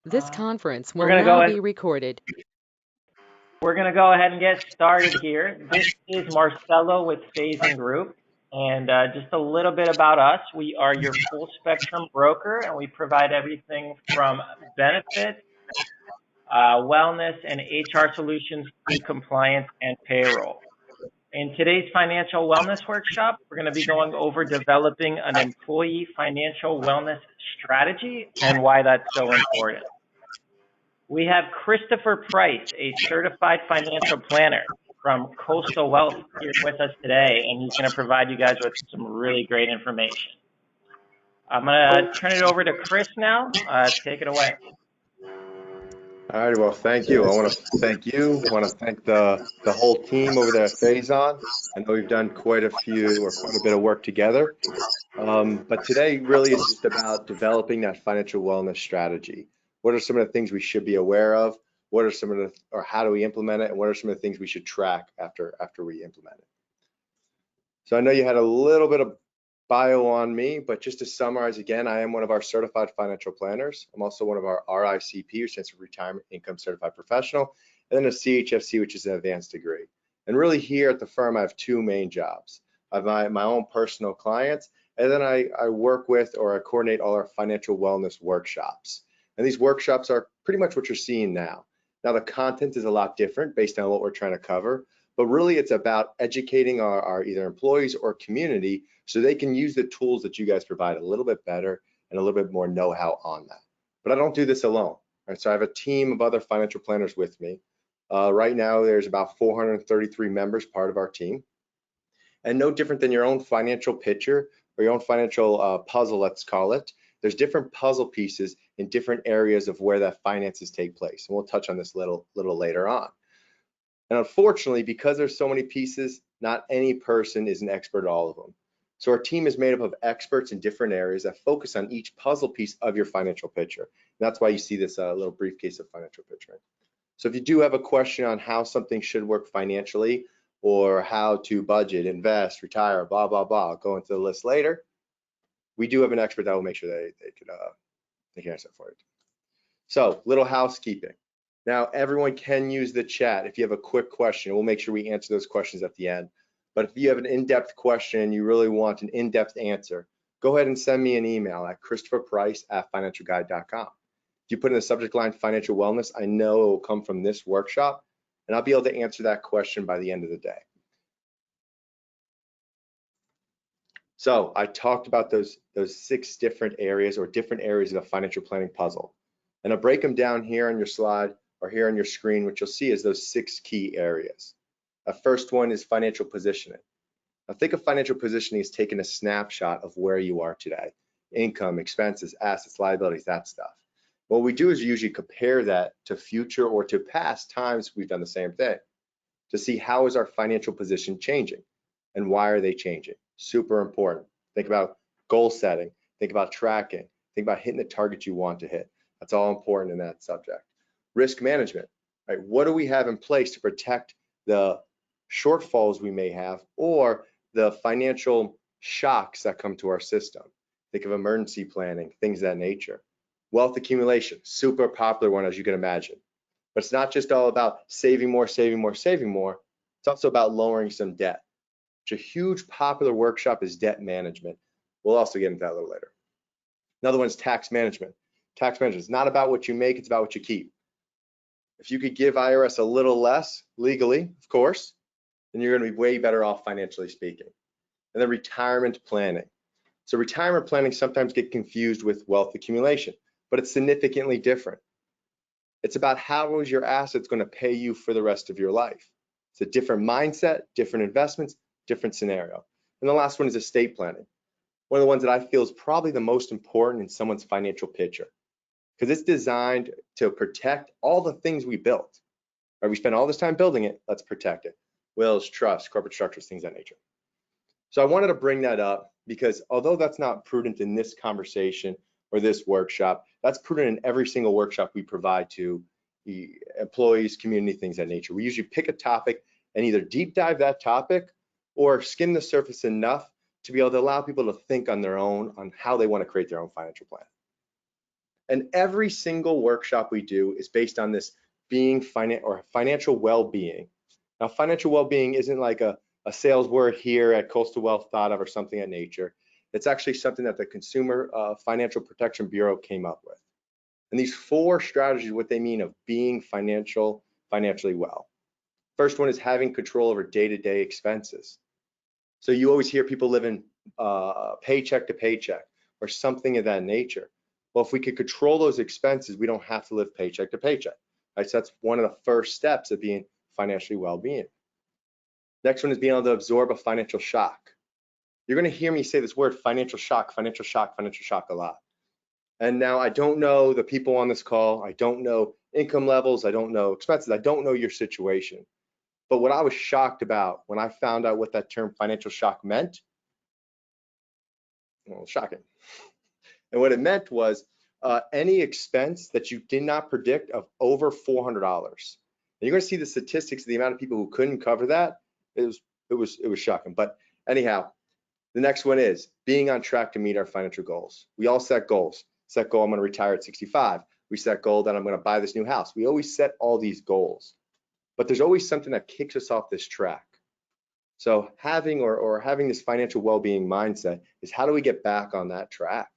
This conference We're will gonna go now ahead. be recorded. We're gonna go ahead and get started here. This is Marcelo with Phasing Group, and just a little bit about us. We are your full spectrum broker, and we provide everything from benefits, wellness, and HR solutions through compliance and payroll. In today's financial wellness workshop, we're going to be going over developing an employee financial wellness strategy and why that's so important. We have Christopher Price, a certified financial planner from Coastal Wealth here with us today, and he's going to provide you guys with some really great information. I'm going to turn it over to Chris now. Take it away. All right, well, thank you. I want to thank you. I want to thank the whole team over there at Phazon. I know we've done quite a bit of work together. But today really is just about developing that financial wellness strategy. What are some of the things we should be aware of? What are some of the, or how do we implement it? And what are some of the things we should track after we implement it? So I know you had a little bit of bio on me, but just to summarize again, I am one of our certified financial planners. I'm also one of our RICP, which stands for Retirement Income Certified Professional, and then a CHFC, which is an advanced degree. And really here at the firm, I have two main jobs. I have my own personal clients, and then I work with or I coordinate all our financial wellness workshops. And these workshops are pretty much what you're seeing now. Now the content is a lot different based on what we're trying to cover, but really it's about educating our either employees or community so they can use the tools that you guys provide a little bit better and a little bit more know-how on that. But I don't do this alone. Right? So I have a team of other financial planners with me. Right now, there's about 433 members part of our team. And no different than your own financial picture or your own financial puzzle, let's call it. There's different puzzle pieces in different areas of where that finances take place. And we'll touch on this a little later on. And unfortunately, because there's so many pieces, not any person is an expert at all of them. So our team is made up of experts in different areas that focus on each puzzle piece of your financial picture. And that's why you see this little briefcase of financial picturing. So if you do have a question on how something should work financially or how to budget, invest, retire, blah, blah, blah, I'll go into the list later. We do have an expert that will make sure they can answer for it. So little housekeeping. Now, everyone can use the chat if you have a quick question. We'll make sure we answer those questions at the end. But if you have an in-depth question and you really want an in-depth answer, go ahead and send me an email at christopherprice@financialguide.com. If you put in the subject line financial wellness, I know it will come from this workshop, and I'll be able to answer that question by the end of the day. So I talked about those 6 different areas or different areas of the financial planning puzzle. And I'll break them down here on your slide or here on your screen. What you'll see is those 6 key areas. The first one is financial positioning. Now think of financial positioning as taking a snapshot of where you are today. Income, expenses, assets, liabilities, that stuff. What we do is usually compare that to future or to past times we've done the same thing to see how is our financial position changing and why are they changing. Super important. Think about goal setting, think about tracking, think about hitting the targets you want to hit. That's all important in that subject. Risk management, right? What do we have in place to protect the shortfalls we may have or the financial shocks that come to our system? Think of emergency planning, things of that nature. Wealth accumulation, super popular one as you can imagine. But it's not just all about saving more, saving more, saving more. It's also about lowering some debt. Which a huge popular workshop is debt management. We'll also get into that a little later. Another one is tax management. Tax management is not about what you make, it's about what you keep. If you could give IRS a little less legally, of course, then you're going to be way better off financially speaking. And then retirement planning. So retirement planning sometimes get confused with wealth accumulation, but it's significantly different. It's about how is your assets going to pay you for the rest of your life. It's a different mindset, different investments, different scenario. And the last one is estate planning. One of the ones that I feel is probably the most important in someone's financial picture because it's designed to protect all the things we built. Right? We spent all this time building it, let's protect it. Wills, trusts, corporate structures, things of that nature. So I wanted to bring that up because although that's not prudent in this conversation or this workshop, that's prudent in every single workshop we provide to the employees, community, things of that nature. We usually pick a topic and either deep dive that topic or skim the surface enough to be able to allow people to think on their own on how they want to create their own financial plan. And every single workshop we do is based on this financial well-being. Now, financial well-being isn't like a sales word here at Coastal Wealth thought of or something of nature. It's actually something that the Consumer Financial Protection Bureau came up with. And these 4 strategies, what they mean of being financially well. First one is having control over day-to-day expenses. So you always hear people living paycheck to paycheck or something of that nature. Well, if we could control those expenses, we don't have to live paycheck to paycheck. Right? So that's one of the first steps of being financially well-being. Next one is being able to absorb a financial shock. You're going to hear me say this word financial shock a lot. And now I don't know the people on this call. I don't know income levels. I don't know expenses. I don't know your situation. But what I was shocked about when I found out what that term financial shock meant, well, shocking. And what it meant was any expense that you did not predict of over $400. And you're going to see the statistics of the amount of people who couldn't cover that. It was shocking. But anyhow, the next one is being on track to meet our financial goals. We all set goals. Set goal, I'm going to retire at 65. We set goal that I'm going to buy this new house. We always set all these goals, but there's always something that kicks us off this track. So having or having this financial well-being mindset is how do we get back on that track?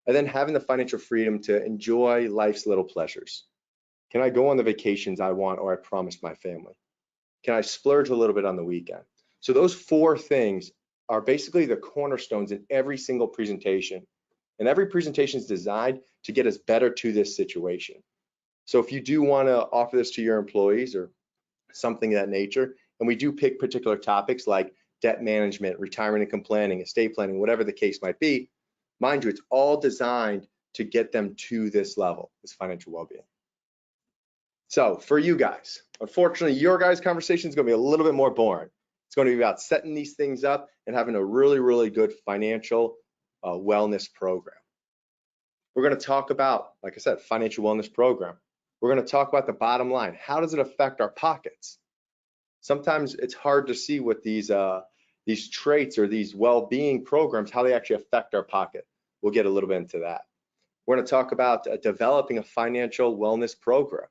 And then having the financial freedom to enjoy life's little pleasures. Can I go on the vacations I want or I promised my family? Can I splurge a little bit on the weekend? So those 4 things are basically the cornerstones in every single presentation. And every presentation is designed to get us better to this situation. So if you do want to offer this to your employees or something of that nature, and we do pick particular topics like debt management, retirement income planning, estate planning, whatever the case might be, mind you, it's all designed to get them to this level, this financial well-being. So for you guys, unfortunately, your guys' conversation is going to be a little bit more boring. It's going to be about setting these things up and having a really, really good financial wellness program. We're going to talk about, like I said, financial wellness program. We're going to talk about the bottom line. How does it affect our pockets? Sometimes it's hard to see what these traits or these well-being programs, how they actually affect our pocket. We'll get a little bit into that. We're going to talk about developing a financial wellness program.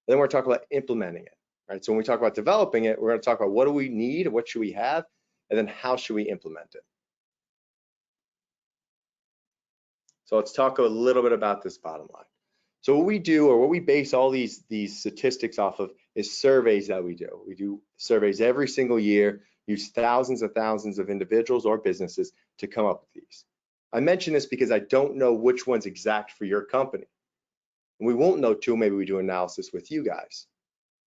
Then we're going to talk about implementing it. Right? So when we talk about developing it, we're going to talk about what do we need, what should we have, and then how should we implement it. So let's talk a little bit about this bottom line. So what we do, or what we base all these statistics off of, is surveys that we do. We do surveys every single year, use thousands and thousands of individuals or businesses to come up with these. I mention this because I don't know which one's exact for your company. And we won't know till maybe we do analysis with you guys.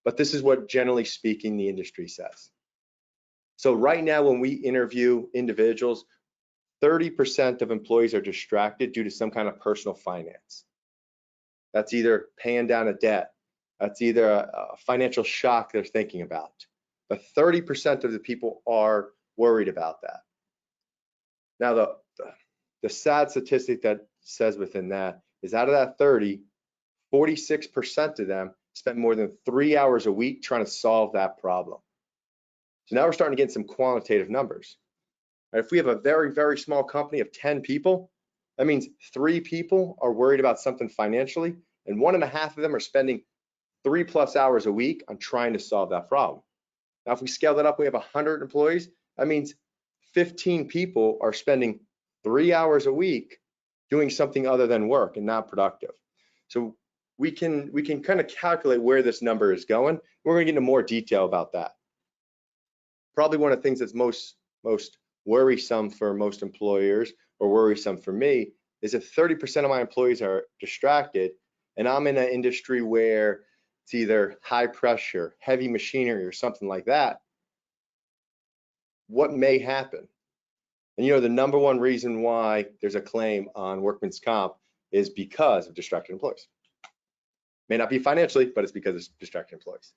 But this is what, generally speaking, the industry says. So right now, when we interview individuals, 30% of employees are distracted due to some kind of personal finance. That's either paying down a debt. That's either a financial shock they're thinking about. But 30% of the people are worried about that. Now, the sad statistic that says within that is out of that 30, 46% of them spend more than 3 hours a week trying to solve that problem. So now we're starting to get some quantitative numbers. If we have a very, very small company of 10 people, that means 3 people are worried about something financially, and 1.5 of them are spending 3+ hours a week on trying to solve that problem. Now, if we scale that up, we have 100 employees. That means 15 people are spending 3 hours a week doing something other than work and not productive. So we can kind of calculate where this number is going. We're going to get into more detail about that. Probably one of the things that's most worrisome for most employers, or worrisome for me, is if 30% of my employees are distracted and I'm in an industry where it's either high pressure, heavy machinery, or something like that, what may happen? And the number one reason why there's a claim on workman's comp is because of distracted employees. May not be financially, but it's because of distracted employees.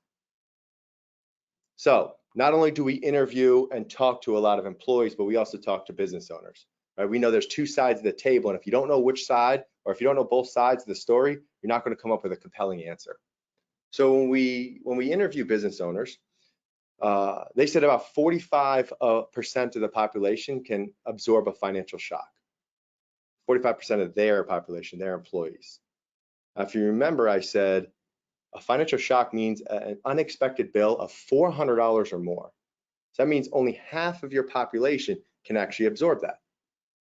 So not only do we interview and talk to a lot of employees, but we also talk to business owners. Right? We know there's 2 sides of the table, and if you don't know which side, or if you don't know both sides of the story, you're not going to come up with a compelling answer. So when we interview business owners, they said about 45% of the population can absorb a financial shock. 45% of their population, their employees. Now, if you remember, I said a financial shock means an unexpected bill of $400 or more. So that means only half of your population can actually absorb that.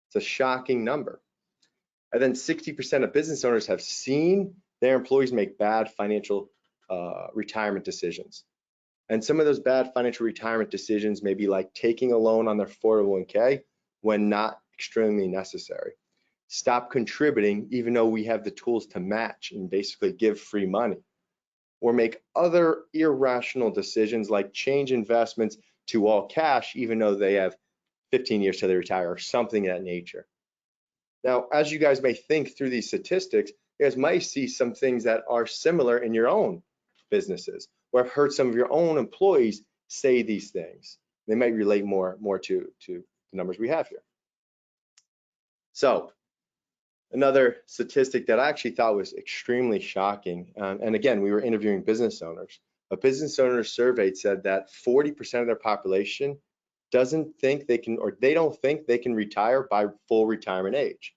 It's a shocking number. And then 60% of business owners have seen their employees make bad financial retirement decisions. And some of those bad financial retirement decisions may be like taking a loan on their 401k when not extremely necessary. Stop contributing even though we have the tools to match and basically give free money. Or make other irrational decisions like change investments to all cash even though they have 15 years till they retire or something of that nature. Now, as you guys may think through these statistics, you guys might see some things that are similar in your own businesses, or have heard some of your own employees say these things. They might relate more to the numbers we have here. So another statistic that I actually thought was extremely shocking, and again, we were interviewing business owners. A business owner surveyed said that 40% of their population doesn't think they can, or they don't think they can retire by full retirement age,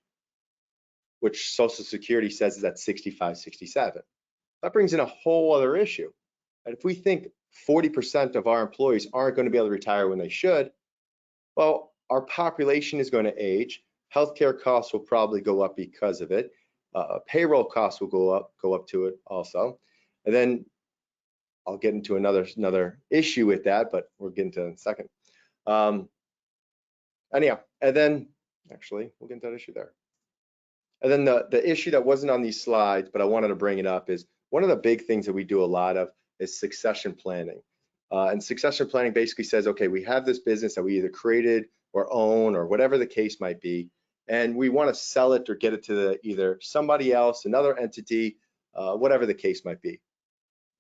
which Social Security says is at 65, 67. That brings in a whole other issue. And if we think 40% of our employees aren't going to be able to retire when they should, well, our population is going to age. Healthcare costs will probably go up because of it. Payroll costs will go up to it also. And then I'll get into another issue with that, but we'll get into it in a second. Anyhow, and then actually we'll get into that issue there. And then the issue that wasn't on these slides, but I wanted to bring it up, is one of the big things that we do a lot of is succession planning. And succession planning basically says, okay, we have this business that we either created or own or whatever the case might be, and we want to sell it or get it to either somebody else, another entity, whatever the case might be.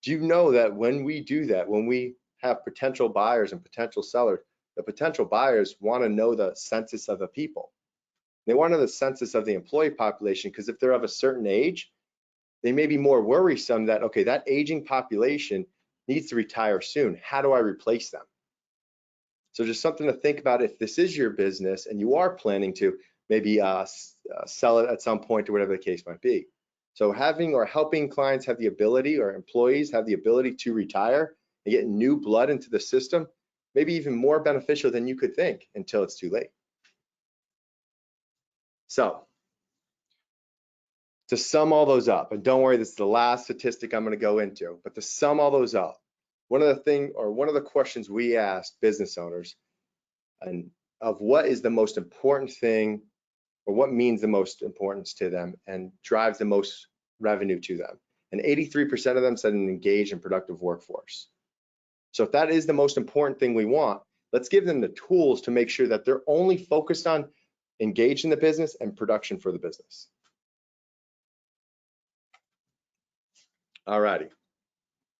Do you know that when we do that, when we have potential buyers and potential sellers, the potential buyers want to know the census of the people. They want to know the census of the employee population, because if they're of a certain age, they may be more worrisome that, okay, that aging population needs to retire soon. How do I replace them? So just something to think about if this is your business and you are planning to maybe sell it at some point or whatever the case might be. So having or helping clients have the ability, or employees have the ability to retire and get new blood into the system, maybe even more beneficial than you could think until it's too late. So to sum all those up, and don't worry, this is the last statistic I'm going to go into, but to sum all those up, one of the questions we asked business owners and of what is the most important thing, or what means the most importance to them and drives the most revenue to them. And 83% of them said an engaged and productive workforce. So if that is the most important thing we want, let's give them the tools to make sure that they're only focused on engaged in the business and production for the business. All righty.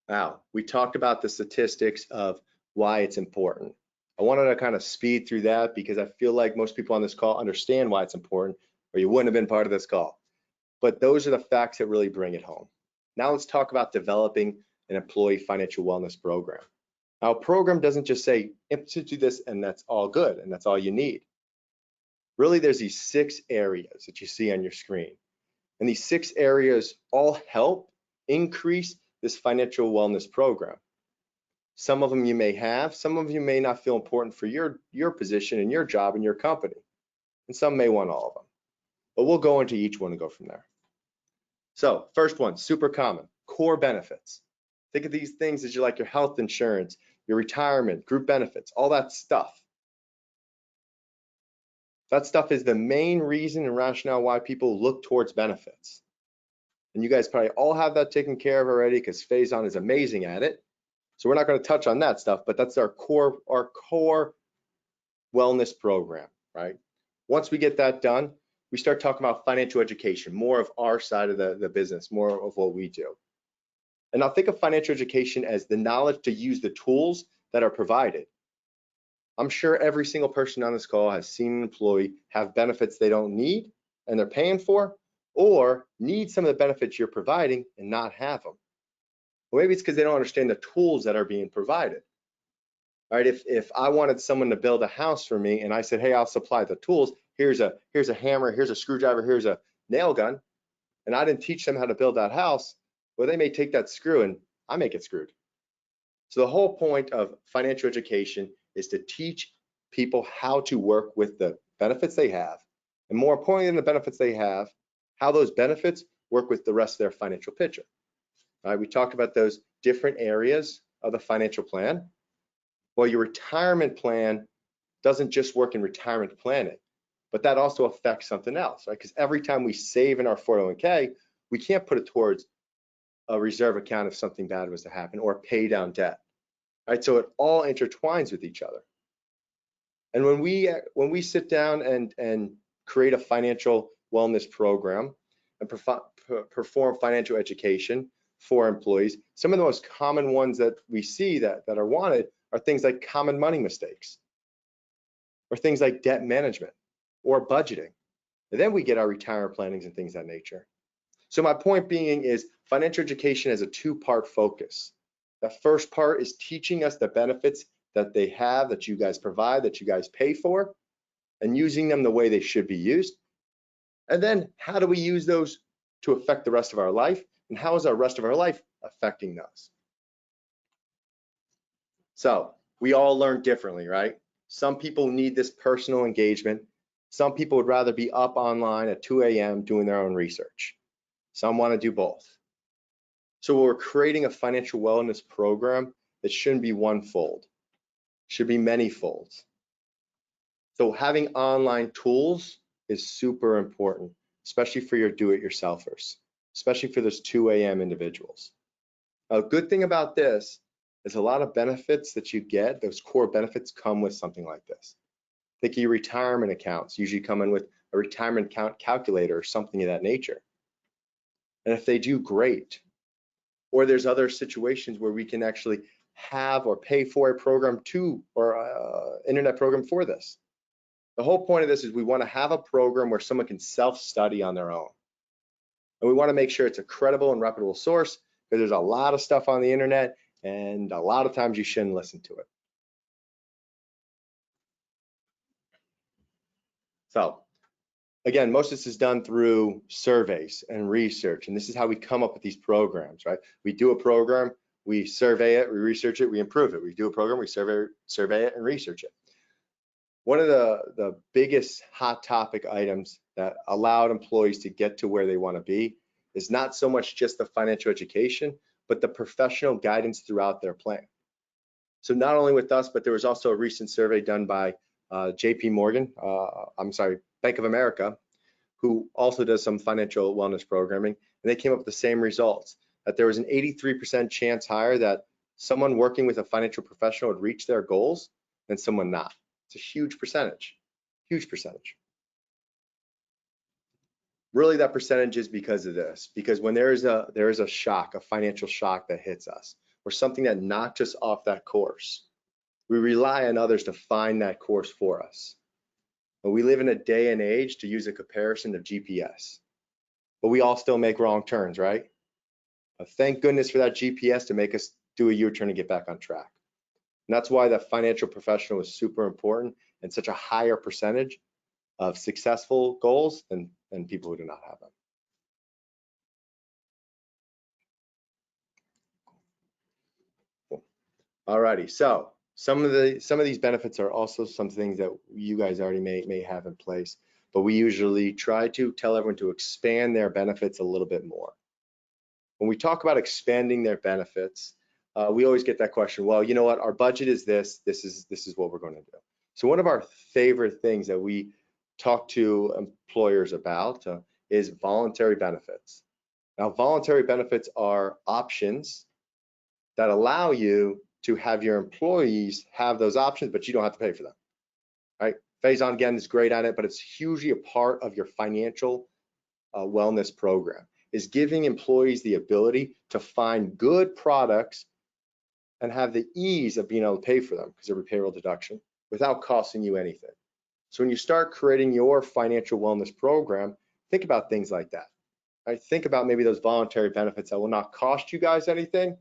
Now, we talked about the statistics of why it's important. I wanted to kind of speed through that because I feel like most people on this call understand why it's important, or you wouldn't have been part of this call. But those are the facts that really bring it home. Now let's talk about developing an employee financial wellness program. Now, a program doesn't just say, institute this and that's all good and that's all you need. Really, there's these 6 areas that you see on your screen. And these 6 areas all help increase this financial wellness program. Some of them you may have, some of you may not feel important for your position and your job and your company. And some may want all of them. But we'll go into each one and go from there. So first one, super common, core benefits. Think of these things as like your health insurance, your retirement, group benefits, all that stuff. That stuff is the main reason and rationale why people look towards benefits. And you guys probably all have that taken care of already because Faison is amazing at it. So we're not going to touch on that stuff, but that's our core wellness program, right? Once we get that done, we start talking about financial education, more of our side of the business, more of what we do. And I'll think of financial education as the knowledge to use the tools that are provided. I'm sure every single person on this call has seen an employee have benefits they don't need and they're paying for, or need some of the benefits you're providing and not have them. Or maybe it's because they don't understand the tools that are being provided. All right, if I wanted someone to build a house for me and I said, hey, I'll supply the tools, here's a hammer, here's a screwdriver, here's a nail gun, and I didn't teach them how to build that house, well, they may take that screw and I may get screwed. So the whole point of financial education is to teach people how to work with the benefits they have, and more importantly than the benefits they have, how those benefits work with the rest of their financial picture. All right, we talked about those different areas of the financial plan. Well, your retirement plan doesn't just work in retirement planning, but that also affects something else, right? Because every time we save in our 401k, we can't put it towards a reserve account if something bad was to happen, or pay down debt, right? So it all intertwines with each other. And when we sit down and create a financial wellness program and perform financial education for employees, some of the most common ones that we see that are wanted are things like common money mistakes, or things like debt management or budgeting. And then we get our retirement plannings and things of that nature. So my point being is financial education has a two-part focus. The first part is teaching us the benefits that they have, that you guys provide, that you guys pay for, and using them the way they should be used. And then how do we use those to affect the rest of our life? And how is our rest of our life affecting those? So we all learn differently, right? Some people need this personal engagement. Some people would rather be up online at 2 a.m. doing their own research. Some want to do both. So we're creating a financial wellness program that shouldn't be one fold, should be many folds. So having online tools is super important, especially for your do-it-yourselfers, especially for those 2 a.m. individuals. A good thing about this is a lot of benefits that you get, those core benefits come with something like this. Think of your retirement accounts, usually come in with a retirement account calculator or something of that nature. And if they do, great. Or there's other situations where we can actually have or pay for a program to, or internet program for this. The whole point of this is we want to have a program where someone can self-study on their own. And we want to make sure it's a credible and reputable source, because there's a lot of stuff on the internet and a lot of times you shouldn't listen to it. So again, most of this is done through surveys and research, and this is how we come up with these programs, right? We do a program, we survey it, we research it, we improve it. We do a program, we survey it and research it. One of the biggest hot topic items that allowed employees to get to where they want to be is not so much just the financial education, but the professional guidance throughout their plan. So not only with us, but there was also a recent survey done by Bank of America, who also does some financial wellness programming, and they came up with the same results, that there was an 83% chance higher that someone working with a financial professional would reach their goals than someone not. It's a huge percentage, huge percentage. Really, that percentage is because of this, because when there is a shock, a financial shock that hits us, or something that knocks us off that course, we rely on others to find that course for us. But we live in a day and age, to use a comparison, of GPS. But we all still make wrong turns, right? But thank goodness for that GPS to make us do a U-turn and get back on track. And that's why the financial professional is super important, and such a higher percentage of successful goals than people who do not have them. Cool. Alrighty, so some of these benefits are also some things that you guys already may have in place, but we usually try to tell everyone to expand their benefits a little bit more. When we talk about expanding their benefits, we always get that question, well, you know what, our budget is this is what we're going to do. So one of our favorite things that we talk to employers about is voluntary benefits. Now, voluntary benefits are options that allow you to have your employees have those options, but you don't have to pay for them, right? Faison, again, is great at it, but it's hugely a part of your financial wellness program, is giving employees the ability to find good products and have the ease of being able to pay for them because of a payroll deduction without costing you anything. So when you start creating your financial wellness program, think about things like that. Right? Think about maybe those voluntary benefits that will not cost you guys anything,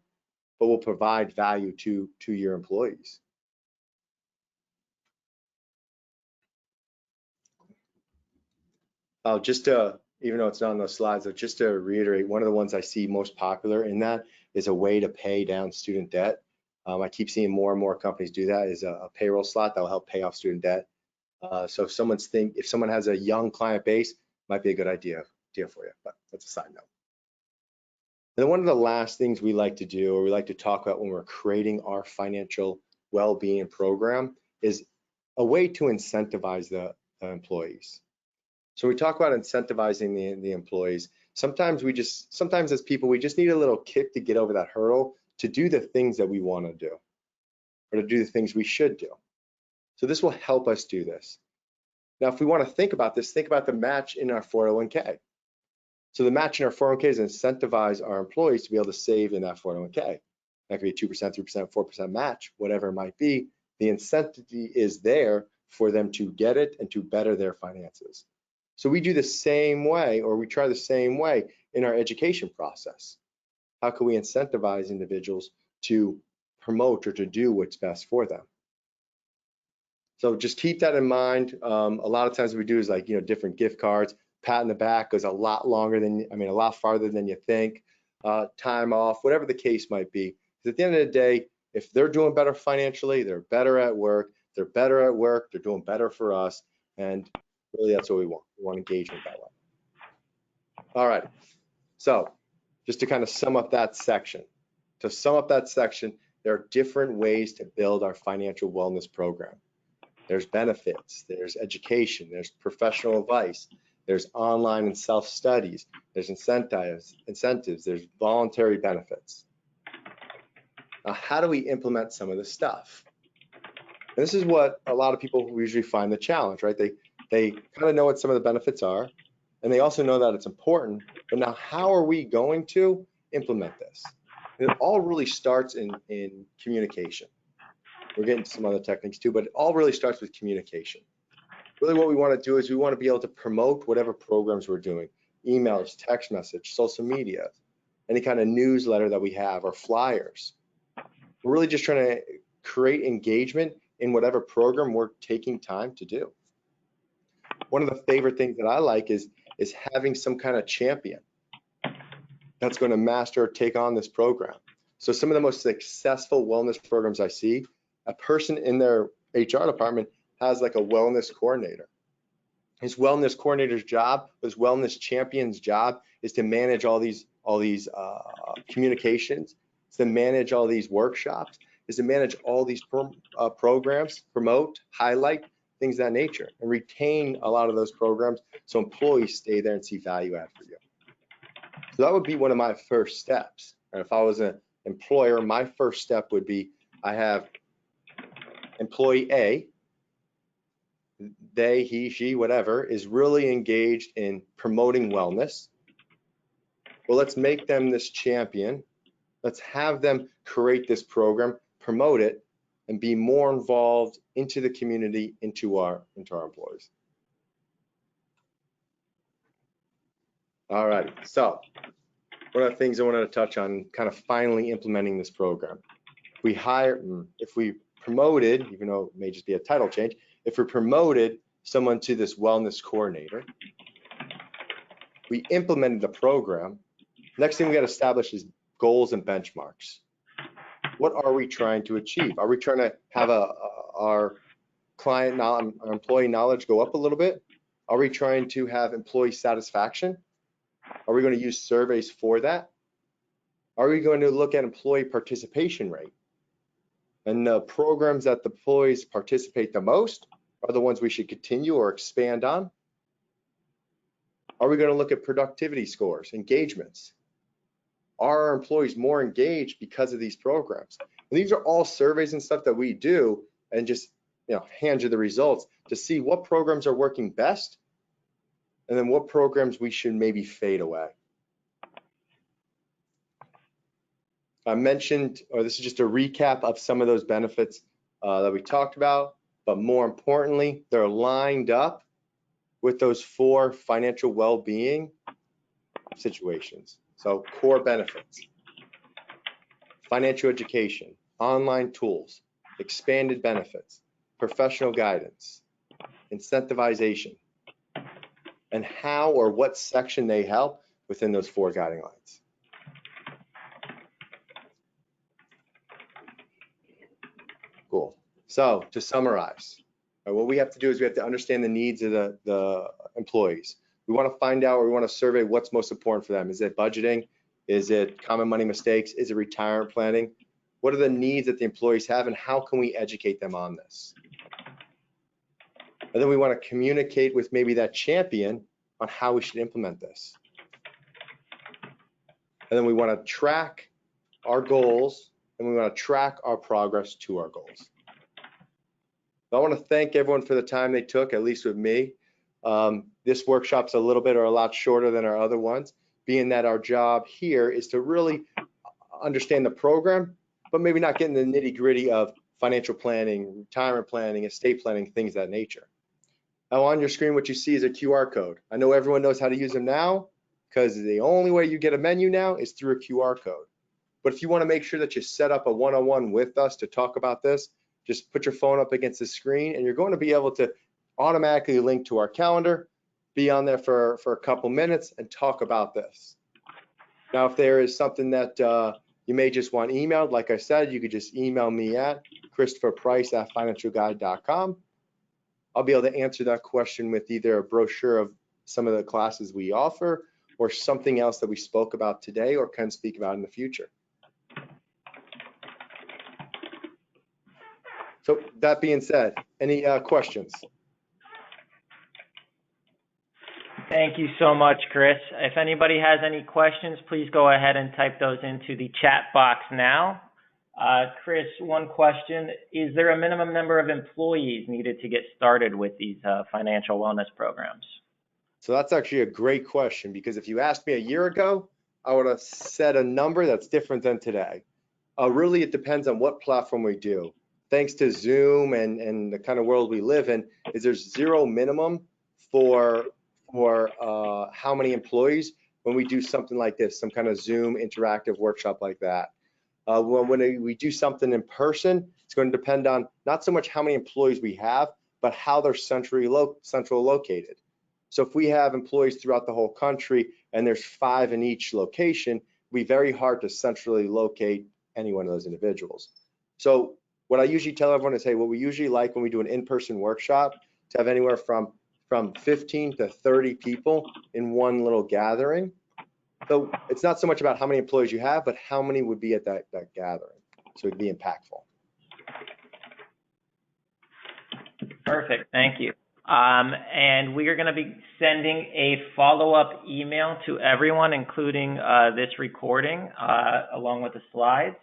but will provide value to your employees. Just to, even though it's not on those slides, but just to reiterate, one of the ones I see most popular in that is a way to pay down student debt. I keep seeing more and more companies do that, is a payroll slot that will help pay off student debt. So if someone has a young client base, might be a good idea for you, but that's a side note. And then one of the last things we like to do, or we like to talk about when we're creating our financial well-being program, is a way to incentivize the employees. So we talk about incentivizing the employees. Sometimes as people, we just need a little kick to get over that hurdle to do the things that we want to do, or to do the things we should do. So this will help us do this. Now, if we want to think about this, think about the match in our 401k. So the match in our 401k is incentivize our employees to be able to save in that 401k. That could be 2%, 3%, 4% match, whatever it might be. The incentive is there for them to get it and to better their finances. So we do the same way, or we try the same way in our education process. How can we incentivize individuals to promote or to do what's best for them? So just keep that in mind. A lot of times what we do is like, different gift cards. Pat in the back goes a lot farther than you think. Time off, whatever the case might be. Because at the end of the day, if they're doing better financially, they're better at work. They're better at work. They're doing better for us. And really, that's what we want. We want engagement that way. All right. So just to kind of sum up that section. There are different ways to build our financial wellness program. There's benefits, there's education, there's professional advice, there's online and self-studies, there's incentives, there's voluntary benefits. Now, how do we implement some of this stuff? And this is what a lot of people usually find the challenge, right? They kind of know what some of the benefits are, and they also know that it's important, but now how are we going to implement this? And it all really starts in communication. We're getting to some other techniques too, but it all really starts with communication. Really what we want to do is we want to be able to promote whatever programs we're doing, emails, text message, social media, any kind of newsletter that we have, or flyers. We're really just trying to create engagement in whatever program we're taking time to do. One of the favorite things that I like is having some kind of champion that's going to master or take on this program. So some of the most successful wellness programs I see, a person in their HR department has like a wellness coordinator. His wellness coordinator's job, his wellness champion's job, is to manage all these communications, is to manage all these workshops, is to manage all these programs, promote, highlight, things of that nature, and retain a lot of those programs so employees stay there and see value add for you. So that would be one of my first steps. And if I was an employer, my first step would be, I have employee A, they, he, she, whatever, is really engaged in promoting wellness. Well, let's make them this champion. Let's have them create this program, promote it, and be more involved into the community, into our employees. All right, so one of the things I wanted to touch on, kind of finally implementing this program. If we promoted, even though it may just be a title change, if we promoted someone to this wellness coordinator, we implemented the program, next thing we got to establish is goals and benchmarks. What are we trying to achieve? Are we trying to have our employee knowledge go up a little bit? Are we trying to have employee satisfaction? Are we going to use surveys for that? Are we going to look at employee participation rate? And the programs that the employees participate the most are the ones we should continue or expand on. Are we going to look at productivity scores, engagements? Are our employees more engaged because of these programs? And these are all surveys and stuff that we do, and just hand you the results to see what programs are working best, and then what programs we should maybe fade away. I mentioned, or this is just a recap of some of those benefits that we talked about, but more importantly, they're lined up with those 4 financial well-being situations. So core benefits, financial education, online tools, expanded benefits, professional guidance, incentivization, and how or what section they help within those 4 guiding lines. Cool. So to summarize, what we have to do is we have to understand the needs of the employees. We want to find out, or we want to survey what's most important for them. Is it budgeting? Is it common money mistakes? Is it retirement planning? What are the needs that the employees have, and how can we educate them on this? And then we want to communicate with maybe that champion on how we should implement this. And then we want to track our goals, and we want to track our progress to our goals. So I want to thank everyone for the time they took, at least with me. This workshop's a little bit or a lot shorter than our other ones, being that our job here is to really understand the program, but maybe not get in the nitty-gritty of financial planning, retirement planning, estate planning, things of that nature. Now on your screen, what you see is a QR code. I know everyone knows how to use them now, because the only way you get a menu now is through a QR code. But if you want to make sure that you set up a one-on-one with us to talk about this, just put your phone up against the screen, and you're going to be able to automatically link to our calendar, be on there for a couple minutes and talk about this. Now, if there is something that you may just want emailed, like I said, you could just email me at christopherprice@financialguide.com. I'll be able to answer that question with either a brochure of some of the classes we offer or something else that we spoke about today or can speak about in the future. So that being said, any questions? Thank you so much, Chris. If anybody has any questions, please go ahead and type those into the chat box now. Chris, one question. Is there a minimum number of employees needed to get started with these financial wellness programs? So that's actually a great question, because if you asked me a year ago, I would have said a number that's different than today. Really, it depends on what platform we do. Thanks to Zoom and the kind of world we live in, is there's zero minimum for how many employees when we do something like this, some kind of Zoom interactive workshop like that. When we do something in person, it's going to depend on not so much how many employees we have, but how they're centrally located. So if we have employees throughout the whole country and there's 5 in each location, it'd be very hard to centrally locate any one of those individuals. So what I usually tell everyone is, hey, what we usually like when we do an in-person workshop to have anywhere from 15 to 30 people in one little gathering. So it's not so much about how many employees you have, but how many would be at that gathering, so it'd be impactful. Perfect, thank you. And we are going to be sending a follow-up email to everyone, including this recording, along with the slides.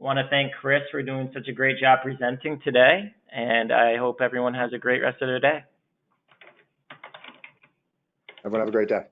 I want to thank Chris for doing such a great job presenting today, and I hope everyone has a great rest of their day. Everyone have a great day.